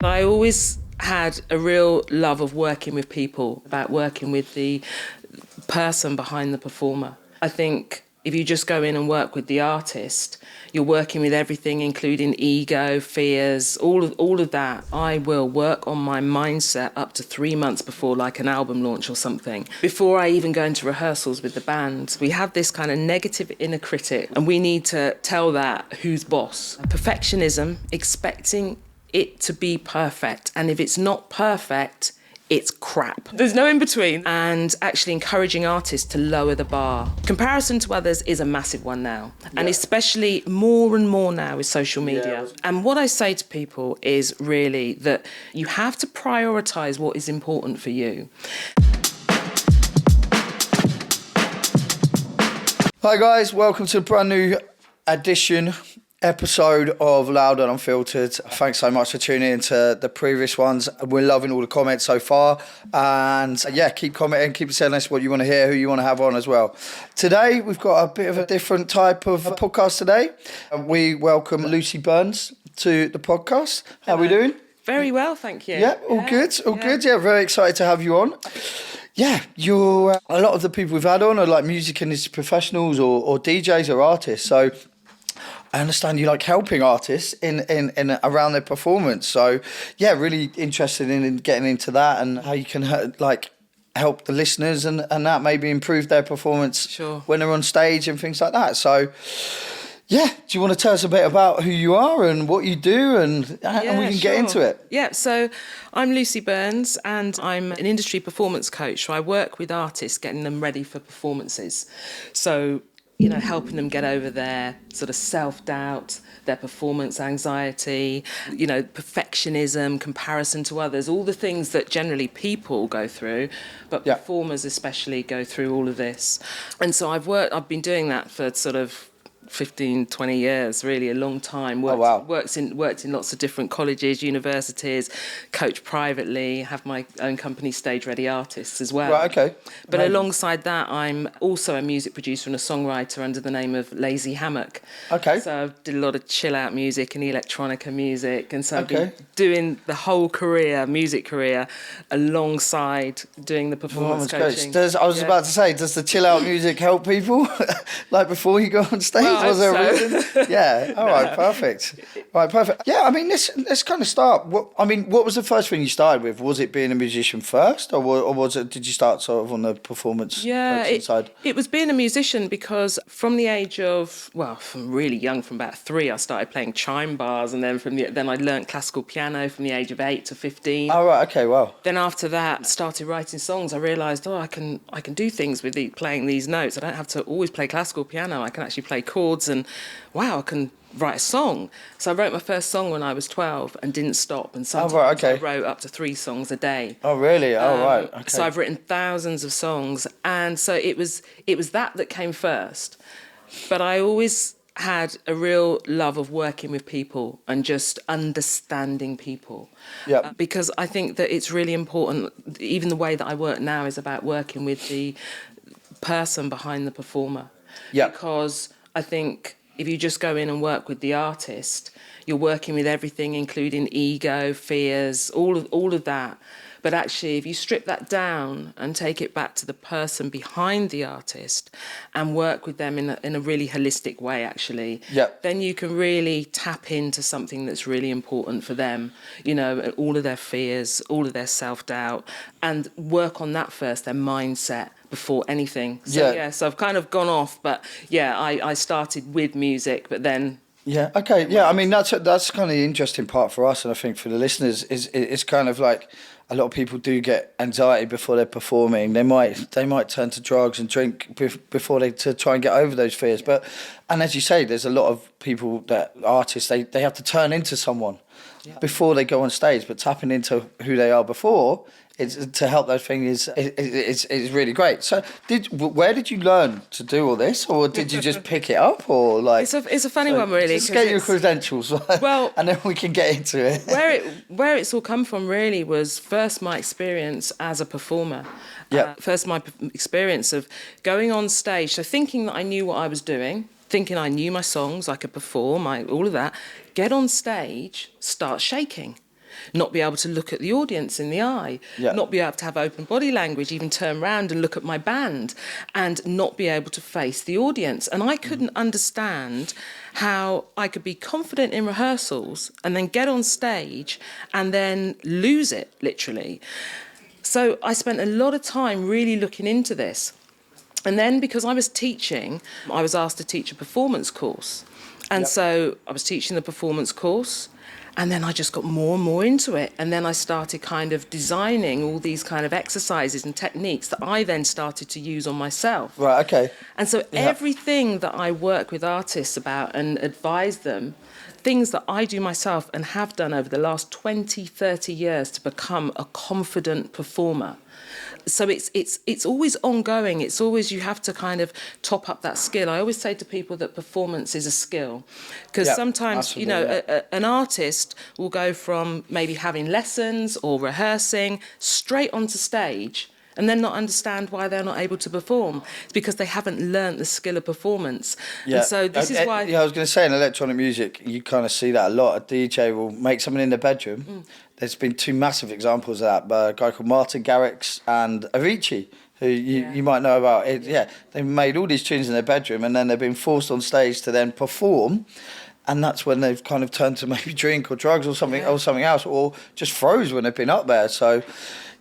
I always had a real love of working with people, about working with the person behind the performer. I think if you just go in and work with the artist, you're working with everything, including ego, fears, all of that. I will work on my mindset up to 3 months before, like an album launch or something. Before I even go into rehearsals with the band, we have this kind of negative inner critic, and we need to tell that who's boss. Perfectionism, expecting it to be perfect, and if it's not perfect, it's crap. There's no in between. And actually encouraging artists to lower the bar. Comparison to others is a massive one now, and especially more and more now with social media. And what I say to people is really that you have to prioritise what is important for you. Hi guys, welcome to a brand new episode of Loud and Unfiltered. Thanks so much for tuning in to the previous ones. We're loving all the comments so far, and keep commenting, keep telling us what you want to hear, who you want to have on as well. Today we've got a bit of a different type of podcast today. We welcome Lucie Burns to the podcast. How are we doing? Very well, thank you. Yeah, all good. Yeah, very excited to have you on. Yeah, you're a lot of the people we've had on are like music industry professionals or DJs or artists. So I understand you like helping artists in around their performance. So yeah, really interested in getting into that and how you can help the listeners and that maybe improve their performance when they're on stage and things like that. So yeah, do you want to tell us a bit about who you are and what you do and we can get into it? Yeah, so I'm Lucie Burns and I'm an industry performance coach. So I work with artists getting them ready for performances. So helping them get over their sort of self-doubt, their performance anxiety, perfectionism, comparison to others, all the things that generally people go through, but performers especially go through all of this. And so I've been doing that for sort of 15, 20 years, really a long time. Worked in lots of different colleges, universities, coach privately, have my own company, Stage Ready Artists as well. Right, okay. But alongside that, I'm also a music producer and a songwriter under the name of Lazy Hammock. Okay. So I did a lot of chill out music and electronica music, and so I've been doing the whole music career, alongside doing the performance coaching. I was about to say, does the chill out music help people like before you go on stage? Well, was there a reason? Yeah. All right. Perfect. Yeah. I mean, let's kind of start. What was the first thing you started with? Was it being a musician first, or was it? Did you start sort of on the performance side? It was being a musician because from the age of from really young, from about 3, I started playing chime bars, and then I learnt classical piano from the age of 8 to 15. Oh right. Okay. Wow. Then after that, started writing songs. I realised, I can do things with playing these notes. I don't have to always play classical piano. I can actually play chords. And I can write a song. So I wrote my first song when I was 12 and didn't stop. And sometimes I wrote up to 3 songs a day. Oh, really? Right. Okay. So I've written thousands of songs. And so it was that came first. But I always had a real love of working with people and just understanding people. Yeah. Because I think that it's really important. Even the way that I work now is about working with the person behind the performer. Yeah. Because I think if you just go in and work with the artist, you're working with everything, including ego, fears, all of that. But actually, if you strip that down and take it back to the person behind the artist and work with them in a really holistic way, actually, then you can really tap into something that's really important for them, all of their fears, all of their self-doubt, and work on that first, their mindset, before anything. So I've kind of gone off, but I started with music, but then... Yeah, okay, yeah, I mean, that's kind of the interesting part for us, and I think for the listeners, is it's kind of like a lot of people do get anxiety before they're performing. They might turn to drugs and drink before to try and get over those fears. And as you say, there's a lot of people artists, they have to turn into someone before they go on stage, but tapping into who they are before to help those things is really great. So where did you learn to do all this, or did you just pick it up, or like? It's a funny one, really. Just get your credentials, and then we can get into it. Where it's all come from really was first my experience as a performer. First my experience of going on stage, so thinking that I knew what I was doing, thinking I knew my songs, I could perform, all of that. Get on stage, start shaking. not be able to look at the audience in the eye, not be able to have open body language, even turn around and look at my band, and not be able to face the audience. And I couldn't understand how I could be confident in rehearsals and then get on stage and then lose it, literally. So I spent a lot of time really looking into this. And then because I was teaching, I was asked to teach a performance course. And so I was teaching the performance course, and then I just got more and more into it. And then I started kind of designing all these kind of exercises and techniques that I then started to use on myself. Right, okay. And so everything that I work with artists about and advise them, things that I do myself and have done over the last 20, 30 years to become a confident performer. So it's always ongoing. It's always, you have to kind of top up that skill. I always say to people that performance is a skill, because sometimes, you know, an artist will go from maybe having lessons or rehearsing straight onto stage and then not understand why they're not able to perform. It's because they haven't learnt the skill of performance. Yeah. And so this is why... Yeah, I was going to say, in electronic music, you kind of see that a lot. A DJ will make something in their bedroom. There's been two massive examples of that, a guy called Martin Garrix and Avicii, who you might know about. They made all these tunes in their bedroom, and then they've been forced on stage to then perform, and that's when they've kind of turned to maybe drink or drugs or something else, or just froze when they've been up there. So...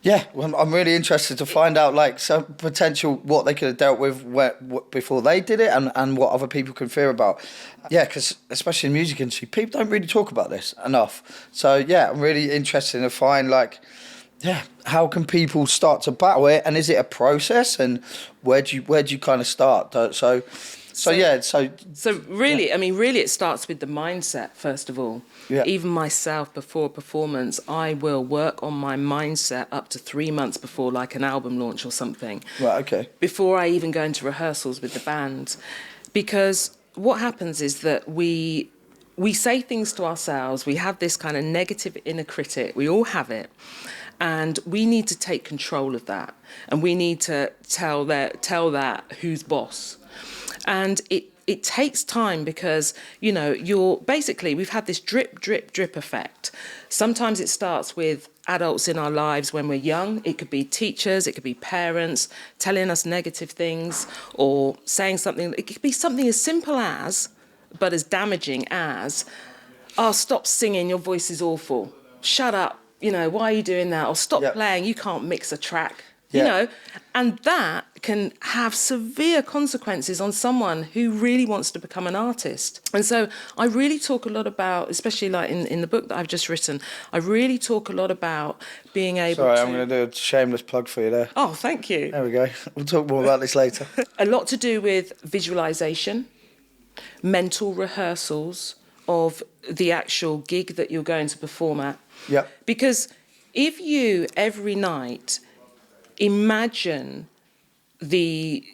yeah, well, I'm really interested to find out, like, some potential what they could have dealt with before they did it, and what other people can fear about. Yeah, because especially in the music industry, people don't really talk about this enough. So yeah, I'm really interested to find, like, how can people start to battle it, and is it a process, and where do you kind of start? So really, I mean, really it starts with the mindset, first of all. Yeah. Even myself, before a performance, I will work on my mindset up to 3 months before, like an album launch or something. Right, okay. Before I even go into rehearsals with the band. Because what happens is that we say things to ourselves, we have this kind of negative inner critic, we all have it. And we need to take control of that. And we need to tell that who's boss. And it takes time because, you know, we've had this drip, drip, drip effect. Sometimes it starts with adults in our lives when we're young. It could be teachers, it could be parents telling us negative things or saying something. It could be something as simple as, but as damaging as, oh, stop singing, your voice is awful. Shut up, you know, why are you doing that? Or stop playing, you can't mix a track. You know, and that can have severe consequences on someone who really wants to become an artist. And so I really talk a lot about, especially like in the book that I've just written, I really talk a lot about being able to... Sorry, I'm going to do a shameless plug for you there. Oh, thank you. There we go. We'll talk more about this later. A lot to do with visualisation, mental rehearsals of the actual gig that you're going to perform at. Yeah. Because if you, every night... imagine the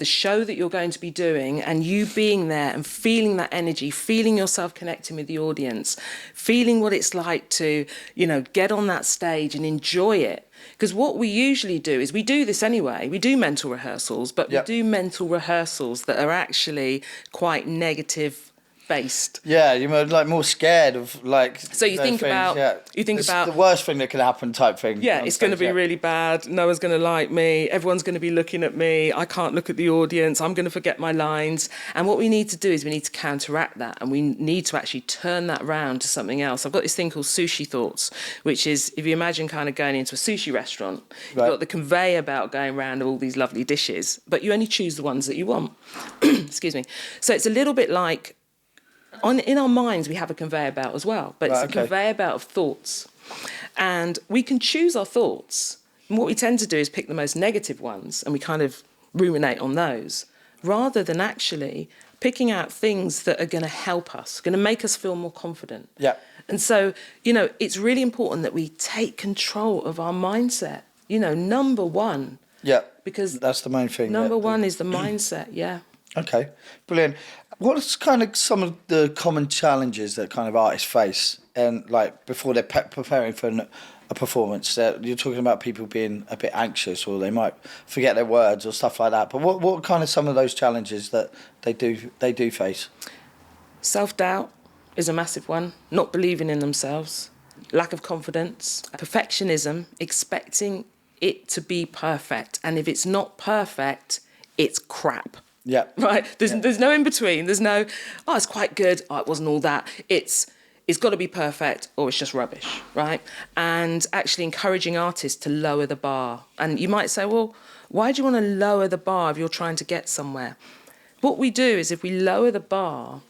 show that you're going to be doing and you being there and feeling that energy, feeling yourself connecting with the audience, feeling what it's like to, you know, get on that stage and enjoy it. Because what we usually do is we do this anyway. We do mental rehearsals, but we do mental rehearsals that are actually quite negative based. Yeah, you're like more scared of like. So you think about the worst thing that could happen type thing. Yeah, it's going to be really bad. No one's going to like me. Everyone's going to be looking at me. I can't look at the audience. I'm going to forget my lines. And what we need to do is we need to counteract that, and we need to actually turn that round to something else. I've got this thing called sushi thoughts, which is if you imagine kind of going into a sushi restaurant, you've got the conveyor belt going around all these lovely dishes, but you only choose the ones that you want. Excuse me. So it's a little bit like. In our minds, we have a conveyor belt as well, but it's a conveyor belt of thoughts. And we can choose our thoughts. And what we tend to do is pick the most negative ones and we kind of ruminate on those, rather than actually picking out things that are going to help us, going to make us feel more confident. Yeah. And so, you know, it's really important that we take control of our mindset, you know, number one. Yeah, because that's the main thing. Number one is the mindset, Okay, brilliant. What's kind of some of the common challenges that kind of artists face, and like before they're preparing for a performance? You're talking about people being a bit anxious, or they might forget their words or stuff like that. But what kind of some of those challenges that they do face? Self-doubt is a massive one. Not believing in themselves. lack of confidence, perfectionism, expecting it to be perfect. And if it's not perfect, it's crap. Yeah. Right? There's no in between. There's no, oh, it's quite good. Oh, it wasn't all that. It's got to be perfect or it's just rubbish, right? And actually encouraging artists to lower the bar. And you might say, well, why do you want to lower the bar if you're trying to get somewhere? What we do is if we lower the bar,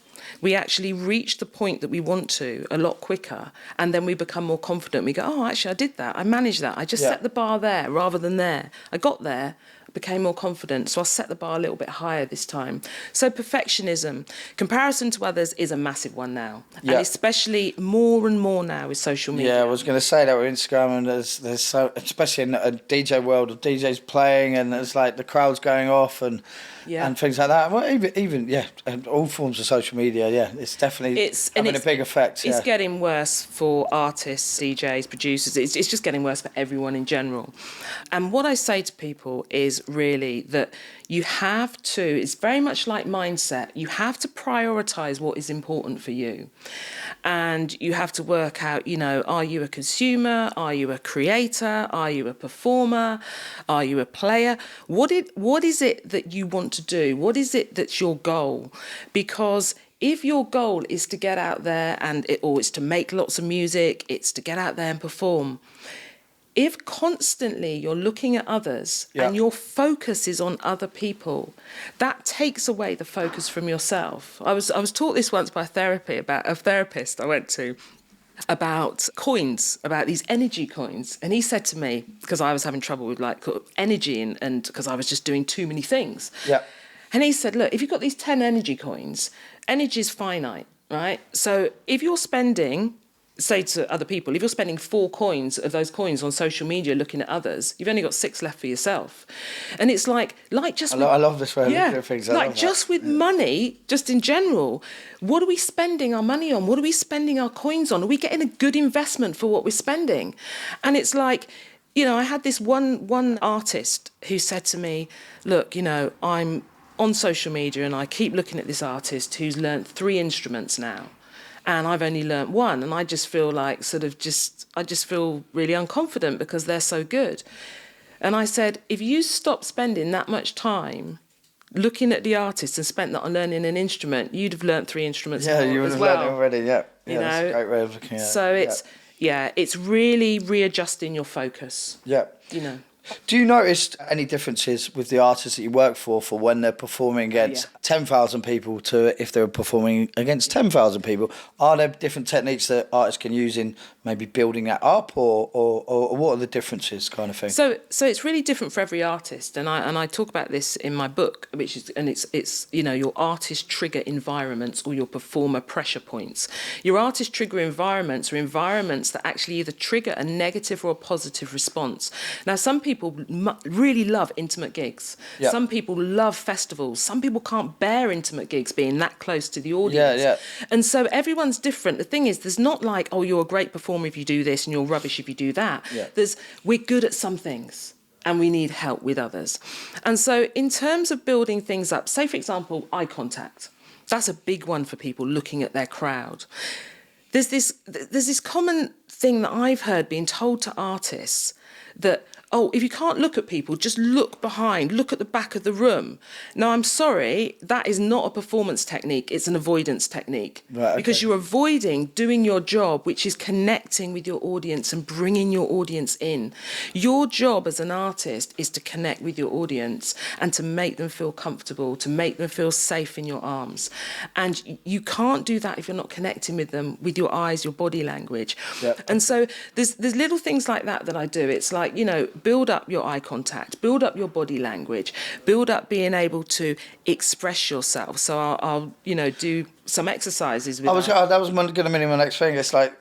we actually reach the point that we want to a lot quicker, and then we become more confident. We go, oh, actually, I did that. I managed that. I just set the bar there rather than there. I got there, became more confident, so I'll set the bar a little bit higher this time. So perfectionism, comparison to others is a massive one now, and especially more and more now with social media. Yeah, I was going to say that with Instagram, and there's so, especially in a DJ world of DJs playing, and there's like the crowds going off and things like that. Well, even and all forms of social media. Yeah, it's definitely having a big effect. It's getting worse for artists, DJs, producers. It's just getting worse for everyone in general. And what I say to people is really that you have to, it's very much like mindset, you have to prioritise what is important for you. And you have to work out, are you a consumer? Are you a creator? Are you a performer? Are you a player? What is it that you want to do? What is it that's your goal? Because if your goal is to get out there or it's to make lots of music, it's to get out there and perform, if constantly you're looking at others and your focus is on other people, that takes away the focus from yourself. I was taught this once by a therapist I went to about coins, about these energy coins. And he said to me, because I was having trouble with like energy and because I was just doing too many things. Yeah. And he said, look, if you've got these 10 energy coins, energy is finite, right? So if you're spending, say to other people, if you're spending 4 coins of those coins on social media looking at others, you've only got 6 left for yourself. And it's like just I love this way of looking at things. With money, just in general, what are we spending our money on? What are we spending our coins on? Are we getting a good investment for what we're spending? And it's like, I had this one artist who said to me, look, I'm on social media and I keep looking at this artist who's learnt 3 instruments now. And I've only learnt 1, and I just feel like I just feel really unconfident because they're so good. And I said, if you stop spending that much time looking at the artist and spent that on learning an instrument, you'd have learnt 3 instruments more as well. Yeah, you would have learnt it already, that's a great way of looking at it. So it's really readjusting your focus. Yeah. Do you notice any differences with the artists that you work for when they're performing against 10,000 people to if they're performing against 10,000 people? Are there different techniques that artists can use in maybe building that up, or what are the differences, kind of thing? So it's really different for every artist, and I talk about this in my book, it's your artist trigger environments or your performer pressure points. Your artist trigger environments are environments that actually either trigger a negative or a positive response. Now, some people really love intimate gigs. Yep. Some people love festivals. Some people can't bear intimate gigs being that close to the audience. And so everyone's different. The thing is, there's not like, oh, you're a great performer if you do this and you're rubbish if you do that. We're good at some things and we need help with others. And so in terms of building things up, say, for example, eye contact. That's a big one for people looking at their crowd. There's this common thing that I've heard being told to artists that, oh, if you can't look at people, just look behind, look at the back of the room. Now, I'm sorry, that is not a performance technique, it's an avoidance technique. Right, okay. Because you're avoiding doing your job, which is connecting with your audience and bringing your audience in. Your job as an artist is to connect with your audience and to make them feel comfortable, to make them feel safe in your arms. And you can't do that if you're not connecting with them with your eyes, your body language. Yep. And so there's little things like that I do. It's like, build up your eye contact, build up your body language, build up being able to express yourself. So I'll do some exercises with that was going to be my next thing. It's like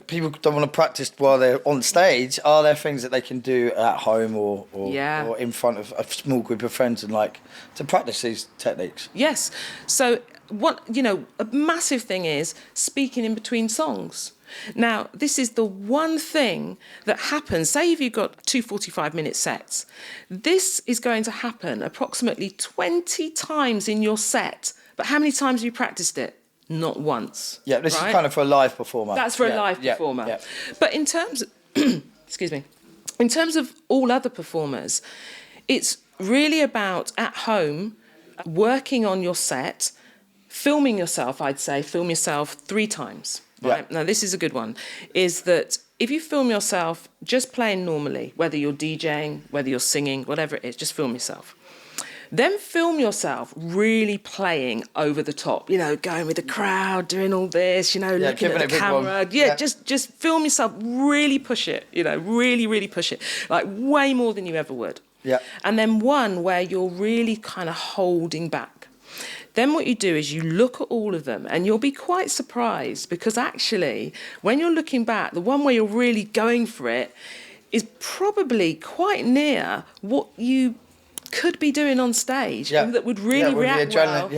people don't want to practice while they're on stage. Are there things that they can do at home or in front of a small group of friends and like to practice these techniques? Yes. So a massive thing is speaking in between songs. Now, this is the one thing that happens. Say if you've got 2 45-minute sets, this is going to happen approximately 20 times in your set. But how many times have you practiced it? not once. Yeah, this right? is kind of for a live performer. That's for a live performer. Yeah. But in terms, excuse me, in terms of all other performers, it's really about at home working on your set, filming yourself. I'd say film yourself 3 times. Right? Yeah. Now, this is a good one. Is that if you film yourself just playing normally, whether you're DJing, whether you're singing, whatever it is, just film yourself. Then film yourself really playing over the top, going with the crowd, doing all this, looking at the camera. Just film yourself, really push it, really, really push it, like way more than you ever would. Yeah. And then one where you're really kind of holding back. Then what you do is you look at all of them and you'll be quite surprised because actually, when you're looking back, the one where you're really going for it is probably quite near what you could be doing on stage and that would really react well.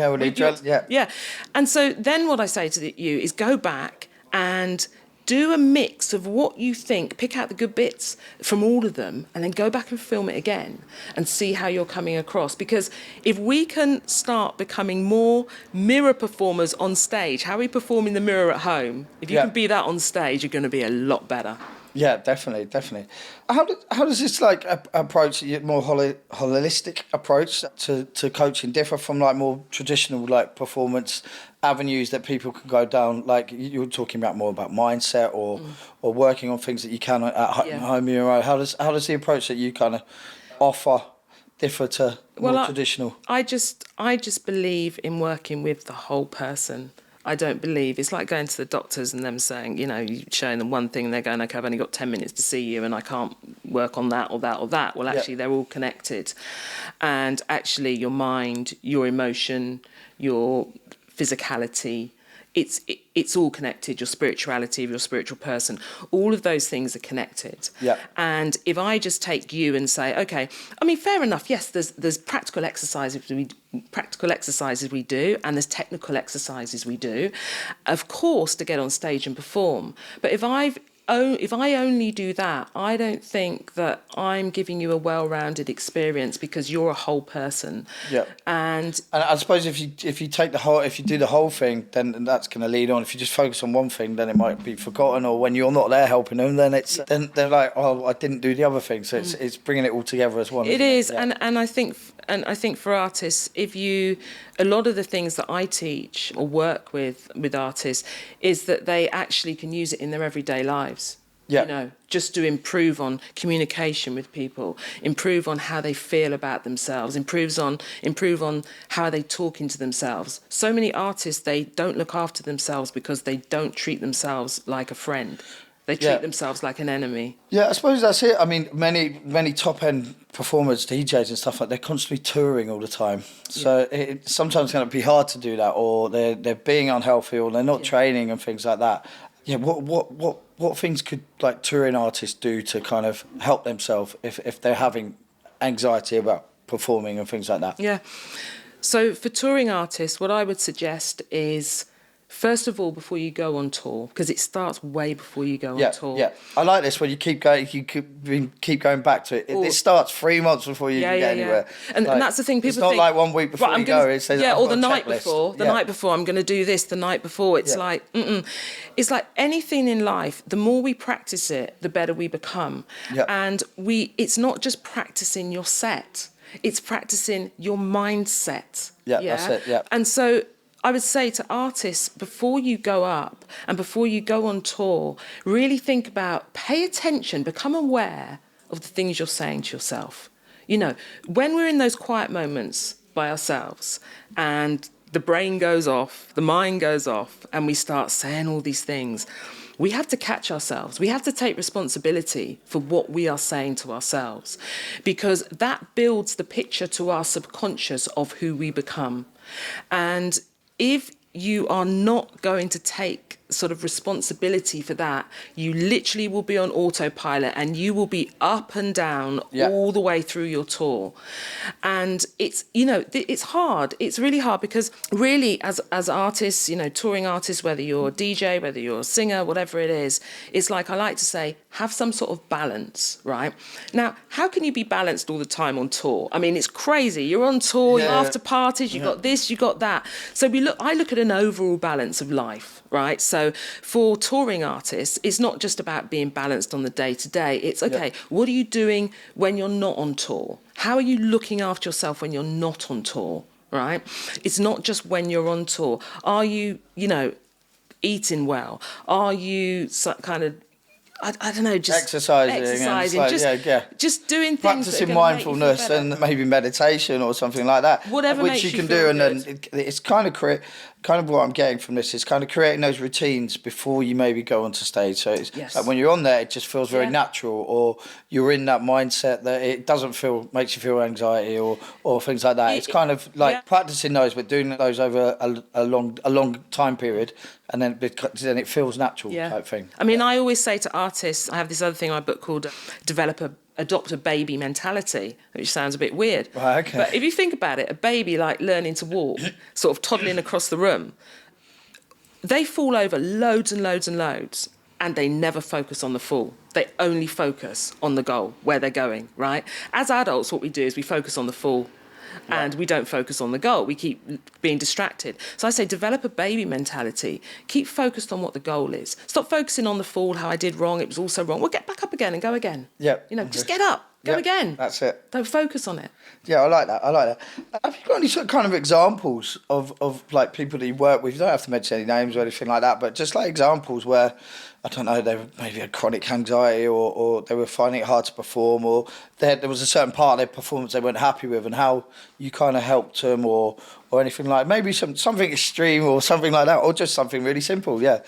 Yeah. And so then what I say to you is go back and do a mix of what you think, pick out the good bits from all of them, and then go back and film it again and see how you're coming across. Because if we can start becoming more mirror performers on stage, how we perform in the mirror at home, if you can be that on stage, you're going to be a lot better. Yeah, definitely. How does this approach, more holistic approach to coaching differ from more traditional performance avenues that people can go down? Like you were talking about more about mindset or working on things that you can at home. How does the approach that you kind of offer differ to more traditional? I just believe in working with the whole person. I don't believe it's like going to the doctors and them saying, you showing them one thing and they're going, okay, I've only got 10 minutes to see you and I can't work on that or that or that. Well, actually, they're all connected. And actually, your mind, your emotion, your physicality, it's all connected. Your spirituality, if you're a spiritual person, all of those things are connected. Yeah. And if I just take you and say, okay, I mean, fair enough. Yes, there's practical exercises we do, and there's technical exercises we do, of course, to get on stage and perform. But if I only do that, I don't think that I'm giving you a well-rounded experience because you're a whole person. Yeah. And I suppose if you do the whole thing, then that's going to lead on. If you just focus on one thing, then it might be forgotten. Or when you're not there helping them, then then they're like, oh, I didn't do the other thing. So it's bringing it all together as one. It is, yeah. and I think for artists, a lot of the things that I teach or work with artists is that they actually can use it in their everyday lives. Yeah. Just to improve on communication with people, improve on how they feel about themselves, improve on how they talk into themselves. So many artists, they don't look after themselves because they don't treat themselves like a friend. They treat themselves like an enemy. Yeah, I suppose that's it. I mean, many top-end performers, DJs and stuff they're constantly touring all the time. So it's sometimes going to be hard to do that, or they're being unhealthy, or they're not training and things like that. Yeah, what things could touring artists do to kind of help themselves if they're having anxiety about performing and things like that? Yeah. So for touring artists, what I would suggest is, first of all, before you go on tour, because it starts way before you go on tour. Yeah, I like this when you keep going back to it. It starts 3 months before you can get anywhere. And that's the thing. People it's not think, like 1 week before you go. It says, or the night before. The night before, I'm going to do this. The night before, it's like, it's like anything in life. The more we practice it, the better we become. Yeah. And it's not just practicing your set. It's practicing your mindset. Yeah, that's it. Yeah. And so I would say to artists, before you go up and before you go on tour, really think about, pay attention, become aware of the things you're saying to yourself. When we're in those quiet moments by ourselves and the brain goes off, the mind goes off, and we start saying all these things, we have to catch ourselves. We have to take responsibility for what we are saying to ourselves, because that builds the picture to our subconscious of who we become. And if you are not going to take sort of responsibility for that, you literally will be on autopilot and you will be up and down all the way through your tour. And it's, it's hard. It's really hard because really as artists, touring artists, whether you're a DJ, whether you're a singer, whatever it is, it's like I like to say, have some sort of balance, right? Now, how can you be balanced all the time on tour? I mean, it's crazy. You're on tour, you're after parties, you got this, you got that. So I look at an overall balance of life, right? So for touring artists, it's not just about being balanced on the day-to-day. It's, what are you doing when you're not on tour? How are you looking after yourself when you're not on tour, right? It's not just when you're on tour. Are you, eating well? Are you kind of, I don't know, just exercising just doing things, practicing mindfulness and maybe meditation or something like that, whatever which makes you can feel do, and good. then it's kind of what I'm getting from this is kind of creating those routines before you maybe go onto stage. So it's like when you're on there, it just feels very natural, or you're in that mindset that it doesn't makes you feel anxiety or things like that. It's kind of like practicing those, but doing those over a long time period, and then it feels natural type thing. I mean, I always say to artists, I have this other thing in my book called Adopt a Baby Mentality, which sounds a bit weird. Right, okay. But if you think about it, a baby like learning to walk, sort of toddling across the room, they fall over loads and loads and loads, and they never focus on the fall. They only focus on the goal, where they're going, right? As adults, what we do is we focus on the fall. And we don't focus on the goal. We keep being distracted. So I say develop a baby mentality. Keep focused on what the goal is. Stop focusing on the fall, how I did wrong, it was also wrong. Well, get back up again and go again. Yeah. Just get up, go again. That's it. Don't focus on it. Yeah, I like that. Have you got any sort of kind of examples of like people that you work with? You don't have to mention any names or anything like that, but just like examples where, I don't know, they maybe had chronic anxiety or they were finding it hard to perform, or there was a certain part of their performance they weren't happy with, and how you kind of helped them or anything like maybe something extreme or something like that, or just something really simple. Yeah.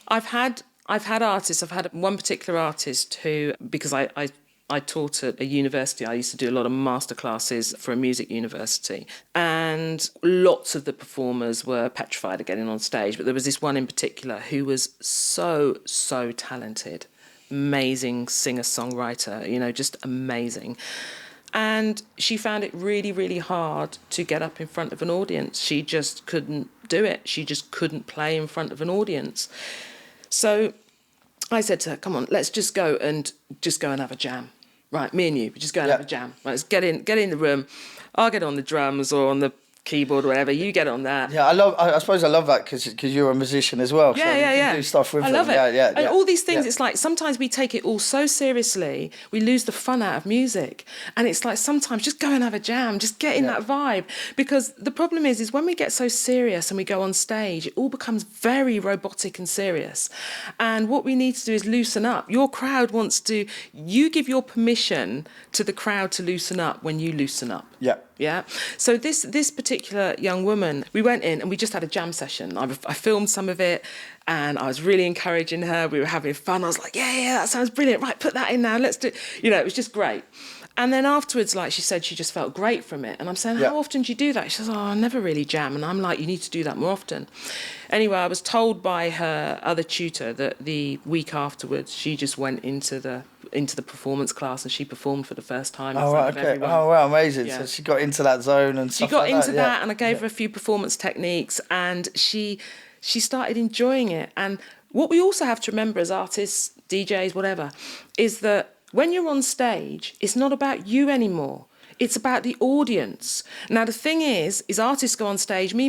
I've had artists. I've had one particular artist who, because I taught at a university. I used to do a lot of master classes for a music university, and lots of the performers were petrified of getting on stage. But there was this one in particular who was so talented, amazing singer-songwriter, just amazing. And she found it really, really hard to get up in front of an audience. She just couldn't do it. She just couldn't play in front of an audience. So I said to her, come on, let's just go and have a jam. Right, me and you, we just go and have a jam. Right, let's get in the room. I'll get on the drums or on the keyboard or whatever. You get on that. Yeah, I suppose I love that because you're a musician as well. Yeah, so you can do stuff with I love it. Yeah. And all these things, it's like sometimes we take it all so seriously, we lose the fun out of music. And it's like sometimes just go and have a jam, just get in that vibe. Because the problem is when we get so serious and we go on stage, it all becomes very robotic and serious. And what we need to do is loosen up. Your crowd you give your permission to the crowd to loosen up when you loosen up. Yeah. Yeah. So this particular young woman, we went in and we just had a jam session. I filmed some of it and I was really encouraging her. We were having fun. I was like, yeah, that sounds brilliant. Right, put that in now. Let's do it. It was just great. And then afterwards, like she said, she just felt great from it. And I'm saying, how often do you do that? She says, I never really jam. And I'm like, you need to do that more often. Anyway, I was told by her other tutor that the week afterwards, she just went into the performance class and she performed for the first time in front of everyone. Oh, wow, amazing. Yeah. So she got into that zone and stuff like that. She got into that and I gave her a few performance techniques and she started enjoying it. And what we also have to remember as artists, DJs, whatever, is that when you're on stage, it's not about you anymore. It's about the audience. Now, the thing is artists go on stage, me,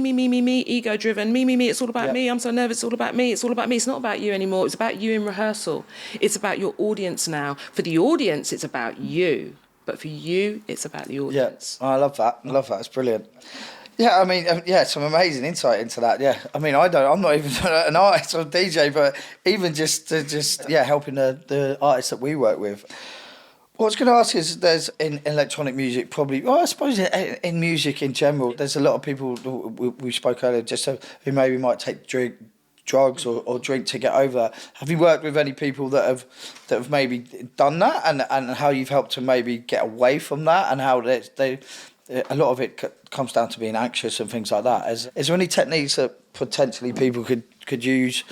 ego-driven, me, it's all about me, I'm so nervous, it's all about me, it's not about you anymore, it's about you in rehearsal. It's about your audience now. For the audience, it's about you. But for you, it's about the audience. Yeah, I love that. It's brilliant. Yeah, I mean, some amazing insight into that. Yeah, I mean, I'm not even an artist or DJ, but even just helping the artists that we work with. What I was going to ask is, there's in electronic music probably, well, I suppose in music in general, there's a lot of people we spoke earlier just who maybe might take drugs or drink to get over that. Have you worked with any people that have maybe done that, and how you've helped to maybe get away from that, and how they a lot of it comes down to being anxious and things like that. Is there any techniques that potentially people could use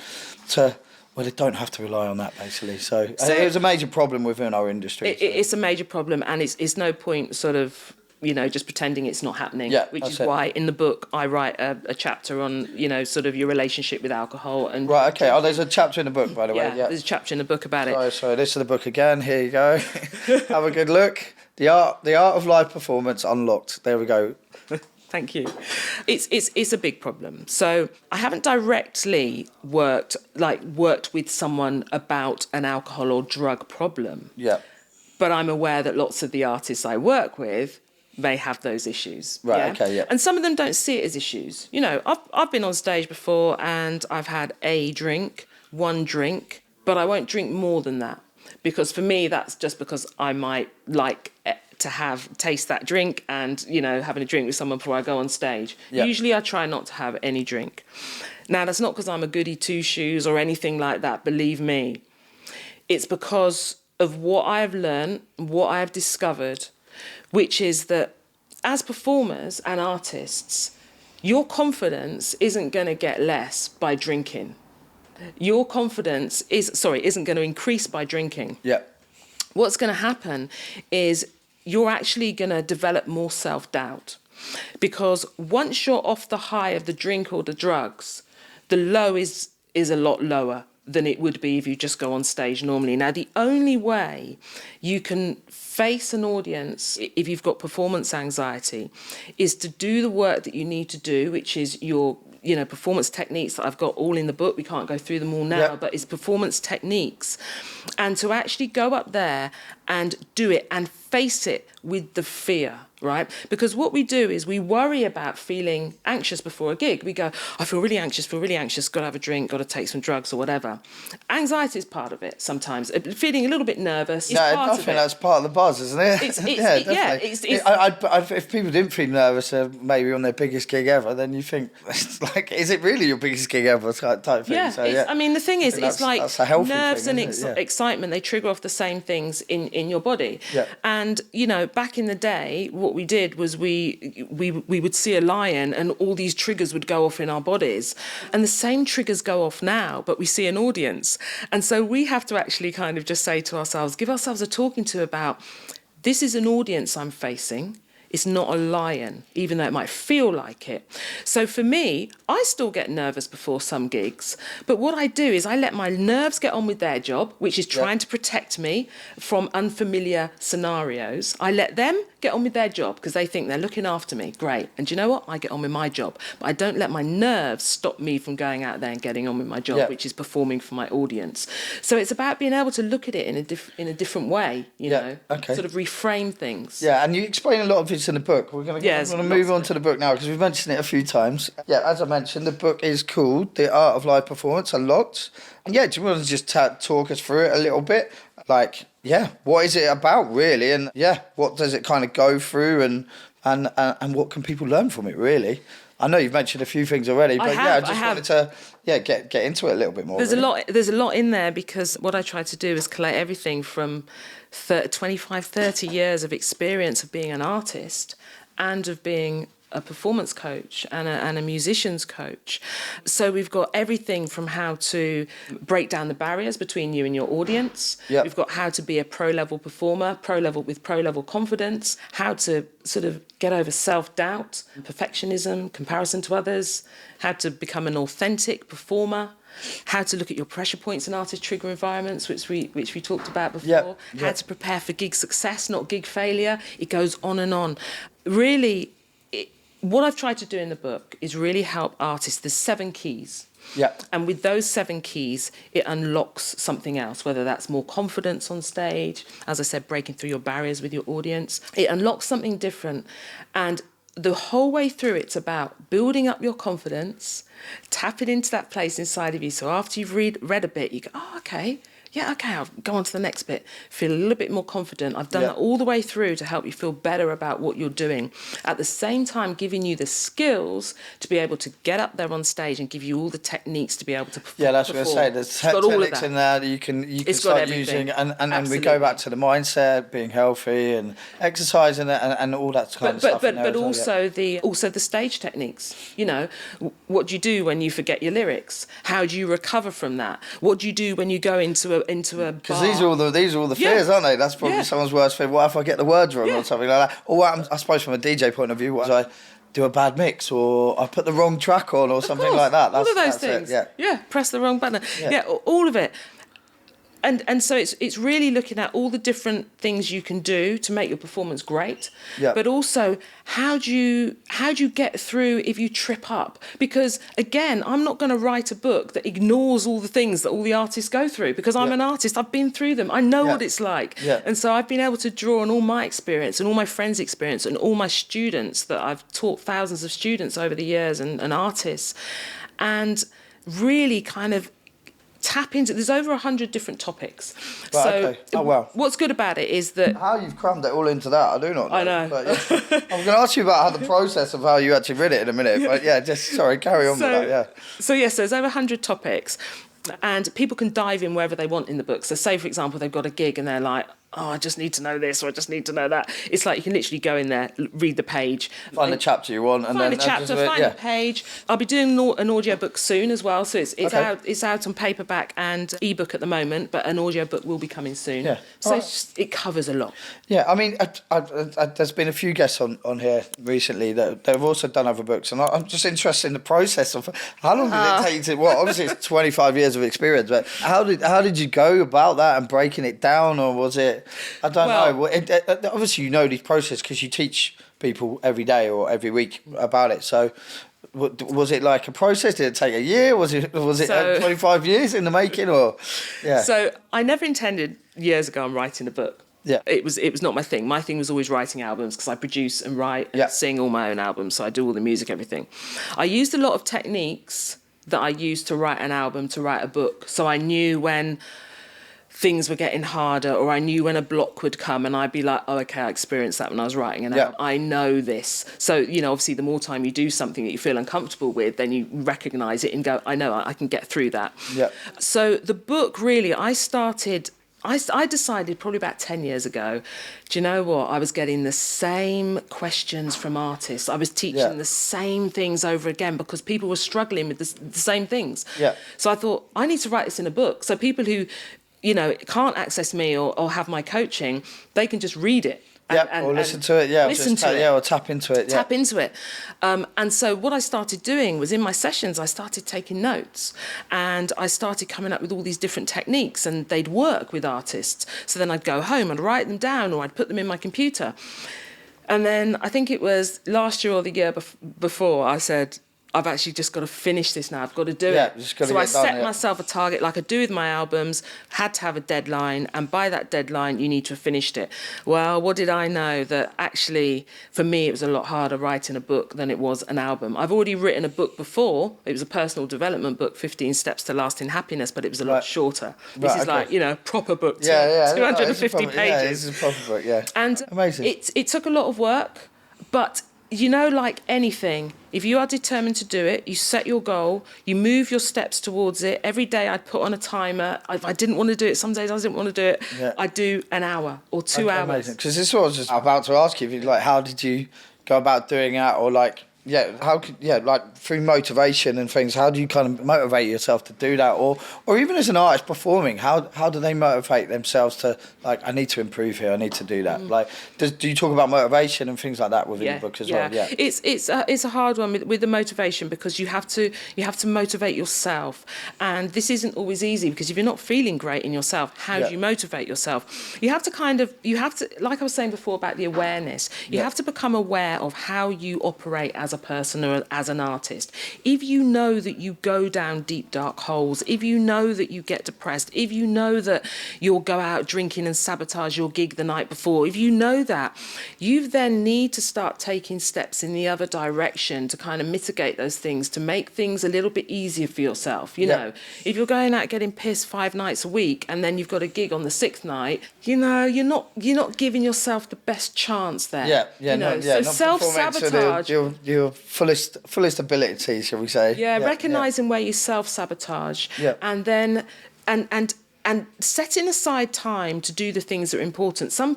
to... Well, they don't have to rely on that, basically. So it was a major problem within our industry. It's a major problem, and it's no point sort of, just pretending it's not happening, which is why in the book I write a chapter on, sort of your relationship with alcohol. And right, okay. Oh, there's a chapter in the book, by the way. Yeah, there's a chapter in the book about it. So this is the book again. Here you go. Have a good look. The art of live performance unlocked. There we go. Thank you. It's a big problem. So I haven't directly worked with someone about an alcohol or drug problem. Yeah. But I'm aware that lots of the artists I work with may have those issues. Right, yeah? okay, yeah. And some of them don't see it as issues. I've been on stage before and I've had one drink, but I won't drink more than that. Because for me, that's just because I might like to taste that drink and, having a drink with someone before I go on stage. Yep. Usually I try not to have any drink. Now, that's not because I'm a goody two-shoes or anything like that, believe me. It's because of what I've learned, what I've discovered, which is that as performers and artists, your confidence isn't going to get less by drinking. Your confidence isn't going to increase by drinking. Yeah. What's going to happen is you're actually going to develop more self-doubt, because once you're off the high of the drink or the drugs, the low is a lot lower than it would be if you just go on stage normally. Now, the only way you can face an audience if you've got performance anxiety is to do the work that you need to do, which is your performance techniques that I've got all in the book. We can't go through them all now, but it's performance techniques. And to actually go up there and do it and face it with the fear, right? Because what we do is we worry about feeling anxious before a gig. We go, I feel really anxious, got to have a drink, got to take some drugs or whatever. Anxiety is part of it sometimes. Feeling a little bit nervous is part of it. I think that's part of the buzz, isn't it? If people didn't feel nervous, maybe on their biggest gig ever, then you think, like, is it really your biggest gig ever type thing? Yeah, so, I mean, the thing is, it's like nerves thing, and excitement, they trigger off the same things in your body. Yeah. And, back in the day, what we did was we would see a lion and all these triggers would go off in our bodies. And the same triggers go off now, but we see an audience. And so we have to actually kind of just say to ourselves, give ourselves a talking to about, this is an audience I'm facing. It's not a lion, even though it might feel like it. So for me, I still get nervous before some gigs, but what I do is I let my nerves get on with their job, which is trying to protect me from unfamiliar scenarios. I let them get on with their job because they think they're looking after me. Great. And do you know what? I get on with my job, but I don't let my nerves stop me from going out there and getting on with my job, which is performing for my audience. So it's about being able to look at it in a different way, sort of reframe things. Yeah, and you explain a lot of this in the book. We're going to move on to the book now because we've mentioned it a few times. Yeah, as I mentioned, the book is called The Art of Live Performance Unlocked. And yeah, do you want to just talk us through it a little bit? Like, what is it about really? And what does it kind of go through and what can people learn from it really? I know you've mentioned a few things already, but I just wanted to get into it a little bit more. There's a lot in there because what I tried to do is collate everything from 25, 30 years of experience of being an artist and of being a performance coach and a musician's coach. So we've got everything from how to break down the barriers between you and your audience. Yep. We've got how to be a pro-level performer, with pro-level confidence, how to sort of get over self-doubt, perfectionism, comparison to others, how to become an authentic performer, how to look at your pressure points in artist trigger environments, which we talked about before, how to prepare for gig success, not gig failure. It goes on and on. Really, what I've tried to do in the book is really help artists. There's 7 keys. Yeah. And with those 7 keys, it unlocks something else, whether that's more confidence on stage, as I said, breaking through your barriers with your audience. It unlocks something different. And the whole way through, it's about building up your confidence, tapping into that place inside of you. So after you've read a bit, you go, oh, okay, Yeah, okay, I'll go on to the next bit. Feel a little bit more confident. I've done that all the way through to help you feel better about what you're doing. At the same time, giving you the skills to be able to get up there on stage and give you all the techniques to be able to perform. Yeah, that's what I say. There's techniques in there that you can start using, and we go back to the mindset, being healthy and exercising and all that kind of stuff. But also the stage techniques. You know, what do you do when you forget your lyrics? How do you recover from that? What do you do when you go into a because these are all the fears, aren't they? That's probably someone's worst fear. What if I get the words wrong or something like that? Or I suppose from a DJ point of view, what I do a bad mix or I put the wrong track on or something like that. All of those things. Press the wrong button. All of it. And so it's really looking at all the different things you can do to make your performance great, but also how do you get through if you trip up? Because again, I'm not going to write a book that ignores all the things that all the artists go through, because I'm an artist. I've been through them. I know what it's like, and so I've been able to draw on all my experience and all my friends' experience and all my students that I've taught thousands of students over the years and artists, and really kind of tap into. There's over 100 different topics. Right, okay. Oh wow! What's good about it is that how you've crammed it all into that, I do not know. I know. But I'm going to ask you about how the process of how you actually read it in a minute. But carry on with that. So there's over 100 topics, and people can dive in wherever they want in the book. So say, for example, they've got a gig and they're like, oh, I just need to know this or I just need to know that. It's like you can literally go in there, read the page. Find the chapter you want. Find a chapter, find a page. I'll be doing an audio book soon as well. So it's out on paperback and ebook at the moment, but an audio book will be coming soon. Yeah. So it covers a lot. Yeah, I mean, there's been a few guests on here recently that have also done other books, and I'm just interested in the process of how long did it take you to, well, obviously it's 25 years of experience, but how did you go about that and breaking it down, or was it, I don't know. Obviously, you know these processes because you teach people every day or every week about it. So, was it like a process? Did it take a year? Was it 25 years in the making? Or So I never intended years ago on writing a book. Yeah, it was not my thing. My thing was always writing albums because I produce and write and sing all my own albums. So I do all the music, everything. I used a lot of techniques that I used to write an album, to write a book. So I knew when things were getting harder, or I knew when a block would come, and I'd be like, oh, okay, I experienced that when I was writing an album. I know this. So, you know, obviously the more time you do something that you feel uncomfortable with, then you recognise it and go, I know, I can get through that. Yeah. So the book, really, I decided probably about 10 years ago, do you know what? I was getting the same questions from artists. I was teaching the same things over again because people were struggling with the same things. Yeah. So I thought, I need to write this in a book. So people who, you know, can't access me or have my coaching, they can just read it. Or listen to it, or tap into it. Tap into it. And so what I started doing was, in my sessions, I started taking notes, and I started coming up with all these different techniques, and they'd work with artists. So then I'd go home and write them down, or I'd put them in my computer. And then I think it was last year or the year before, I said, I've actually just got to finish this now. I've got to do it. So I set myself a target, like I do with my albums, had to have a deadline, and by that deadline, you need to have finished it. Well, what did I know? That actually, for me, it was a lot harder writing a book than it was an album. I've already written a book before. It was a personal development book, 15 Steps to Lasting Happiness, but it was a lot shorter. This is like, you know, proper book, 250 pages. Yeah, this is a proper book, yeah. And amazing. It took a lot of work, but you know, like anything, if you are determined to do it, you set your goal, you move your steps towards it. Every day I'd put on a timer. If I didn't want to do it, some days I didn't want to do it, I'd do an hour or 2 hours. Amazing. Because this was just about to ask you, like, how did you go about doing that? Or like, like through motivation and things, how do you kind of motivate yourself to do that? Or even as an artist performing, how do they motivate themselves to, like, I need to improve here, I need to do that? Like, do you talk about motivation and things like that within the book as well? Yeah, it's a hard one with the motivation, because you have to motivate yourself, and this isn't always easy, because if you're not feeling great in yourself, how do you motivate yourself? You have to, like I was saying before about the awareness, you have to become aware of how you operate as as a person or as an artist. If you know that you go down deep, dark holes, if you know that you get depressed, if you know that you'll go out drinking and sabotage your gig the night before, if you know that, you then need to start taking steps in the other direction to kind of mitigate those things, to make things a little bit easier for yourself. You know, if you're going out getting pissed 5 nights a week and then you've got a gig on the 6th night, you know, you're not giving yourself the best chance there. So self-sabotage. Your fullest ability, shall we say? Recognizing where you self-sabotage, and then and setting aside time to do the things that are important. Some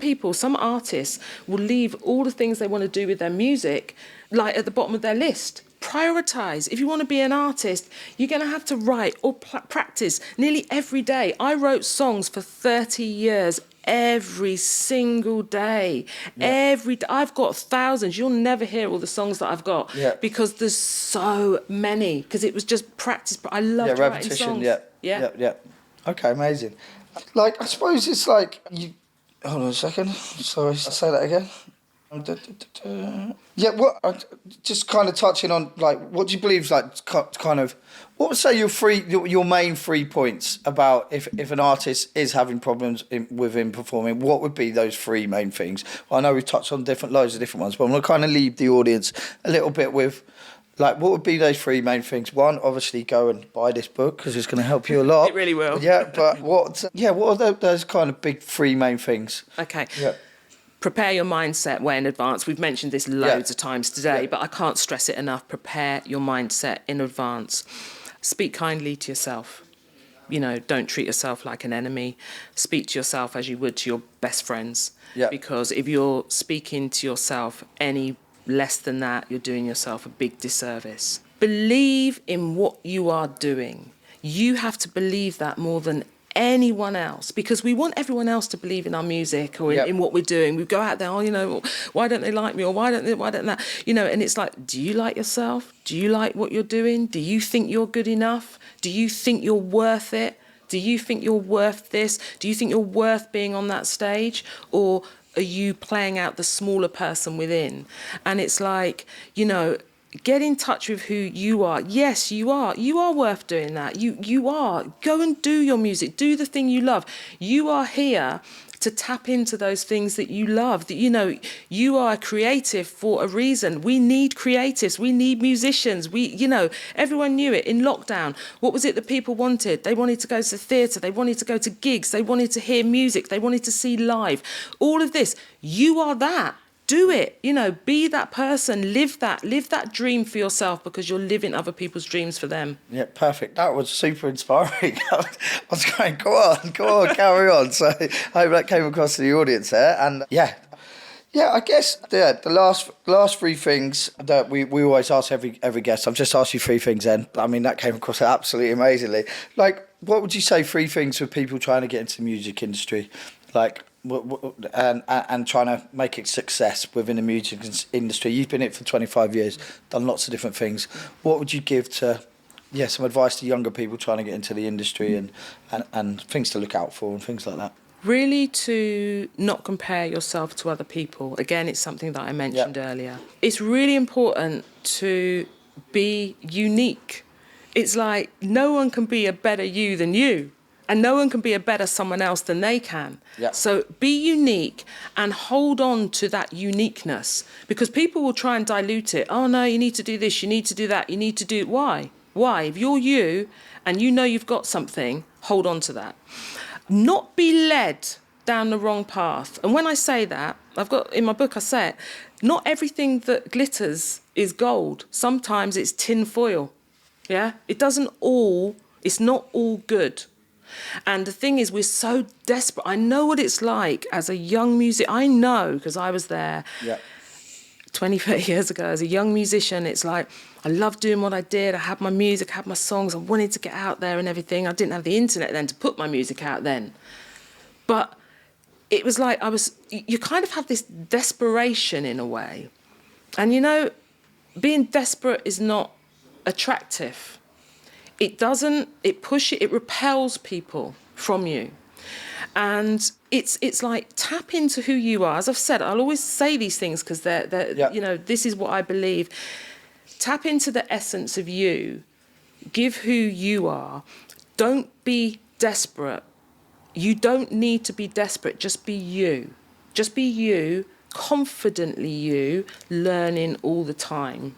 artists will leave all the things they want to do with their music like at the bottom of their list. Prioritise. If you want to be an artist, you're going to have to write or practice nearly every day. I wrote songs for 30 years every single day. I've got thousands. You'll never hear all the songs that I've got because there's so many, because it was just practice. But I love writing songs. Okay, amazing. Like, I suppose it's like you. Hold on a second. Sorry, I'll say that again. Just kind of touching on, like, what do you believe is, like, kind of, what would say your main 3 points about if an artist is having problems within performing? What would be those 3 main things? Well, I know we've touched on loads of different ones, but I'm going to kind of leave the audience a little bit with, like, what would be those 3 main things? One, obviously, go and buy this book because it's going to help you a lot. It really will. Yeah, but what are those kind of big 3 main things? Okay. Yeah. Prepare your mindset way in advance. We've mentioned this loads of times today, but I can't stress it enough. Prepare your mindset in advance. Speak kindly to yourself. You know, don't treat yourself like an enemy. Speak to yourself as you would to your best friends. Yeah. Because if you're speaking to yourself any less than that, you're doing yourself a big disservice. Believe in what you are doing. You have to believe that more than anyone else, because we want everyone else to believe in our music or in what we're doing. We go out there, why don't they like me, or why don't that, and it's like, do you like yourself? Do you like what you're doing? Do you think you're good enough? Do you think you're worth it? Do you think you're worth this? Do you think you're worth being on that stage? Or are you playing out the smaller person within? And it's like, get in touch with who you are. Yes, you are. You are worth doing that. You are. Go and do your music. Do the thing you love. You are here to tap into those things that you love. That you are creative for a reason. We need creatives. We need musicians. Everyone knew it in lockdown. What was it that people wanted? They wanted to go to the theatre. They wanted to go to gigs. They wanted to hear music. They wanted to see live. All of this. You are that. Do it, be that person, live that dream for yourself, because you're living other people's dreams for them. Yeah, perfect. That was super inspiring. I was going, go on, carry on. So I hope that came across to the audience there. And I guess the last 3 things that we always ask every guest. I've just asked you 3 things then. I mean, that came across absolutely amazingly. Like, what would you say 3 things for people trying to get into the music industry? Like, and trying to make it success within the music industry. You've been in it for 25 years, done lots of different things. What would you give to, some advice to younger people trying to get into the industry and things to look out for and things like that? Really, to not compare yourself to other people. Again, it's something that I mentioned earlier. It's really important to be unique. It's like no one can be a better you than you. And no one can be a better someone else than they can. Yeah. So be unique and hold on to that uniqueness, because people will try and dilute it. Oh, no, you need to do this, you need to do that, you need to do... Why? If you're you and you've got something, hold on to that. Not be led down the wrong path. And when I say that, I've got in my book, I say it, not everything that glitters is gold. Sometimes it's tin foil. Yeah? It's not all good. And the thing is, we're so desperate. I know what it's like as a young musician. I know, because I was there 20, 30 years ago as a young musician. It's like, I loved doing what I did. I had my music, I had my songs. I wanted to get out there and everything. I didn't have the internet then to put my music out then. But it was like you kind of have this desperation in a way. And, being desperate is not attractive. It repels people from you. And it's like, tap into who you are. As I've said, I'll always say these things because they're this is what I believe. Tap into the essence of you. Give who you are. Don't be desperate. You don't need to be desperate. Just be you. Just be you, confidently you, learning all the time.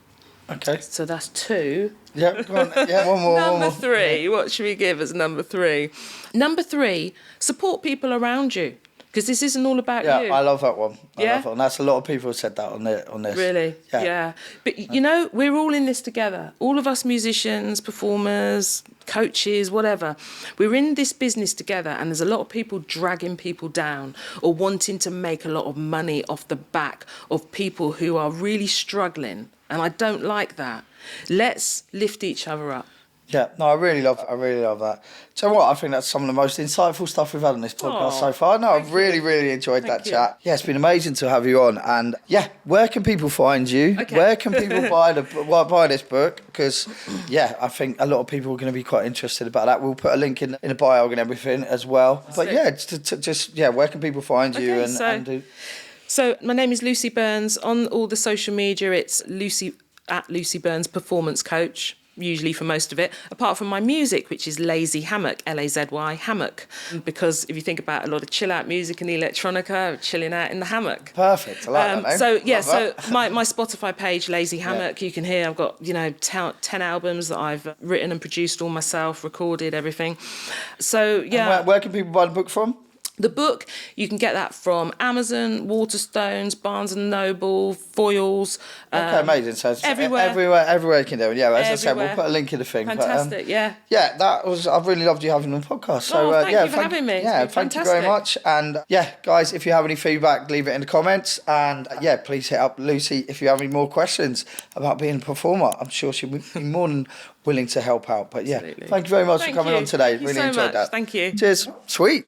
Okay. So that's 2. Yeah, go on. Yeah, one more. Number 3, what should we give as number 3? Number 3, support people around you. Because this isn't all about you. Yeah, I love that one. I Yeah? love that one. That's a lot of people have said that on this. Really? Yeah. But, you know, we're all in this together. All of us musicians, performers, coaches, whatever. We're in this business together, and there's a lot of people dragging people down or wanting to make a lot of money off the back of people who are really struggling. And I don't like that. Let's lift each other up. Yeah, no, I really love that. So what? I think that's some of the most insightful stuff we've had on this podcast so far. No, I've really enjoyed that chat. Yeah, it's been amazing to have you on. And yeah, where can people find you? Okay. Where can people buy this book? Because yeah, I think a lot of people are going to be quite interested about that. We'll put a link in the bio and everything as well. But yeah, just where can people find you and do? So my name is Lucie Burns. On all the social media, it's Lucie at Lucie Burns Performance Coach. Usually for most of it, apart from my music, which is Lazy Hammock, Lazy Hammock, because if you think about a lot of chill out music and the electronica, chilling out in the hammock. Perfect, I like that name. So yeah, so my Spotify page, Lazy Hammock, you can hear I've got 10 albums that I've written and produced all myself, recorded everything. So yeah, where can people buy the book from? The book, you can get that from Amazon, Waterstones, Barnes and Noble, Foyles. Okay, amazing. So it's everywhere you can do it. Yeah, as I said, we'll put a link in the thing. Fantastic, yeah. Yeah, I've really loved you having you on the podcast. So thank you for having me. Yeah, thank you very much. And yeah, guys, if you have any feedback, leave it in the comments. And yeah, please hit up Lucie if you have any more questions about being a performer. I'm sure she'll be more than willing to help out. But yeah, thank you very much for coming on today. Really enjoyed that. Thank you. Cheers. Sweet.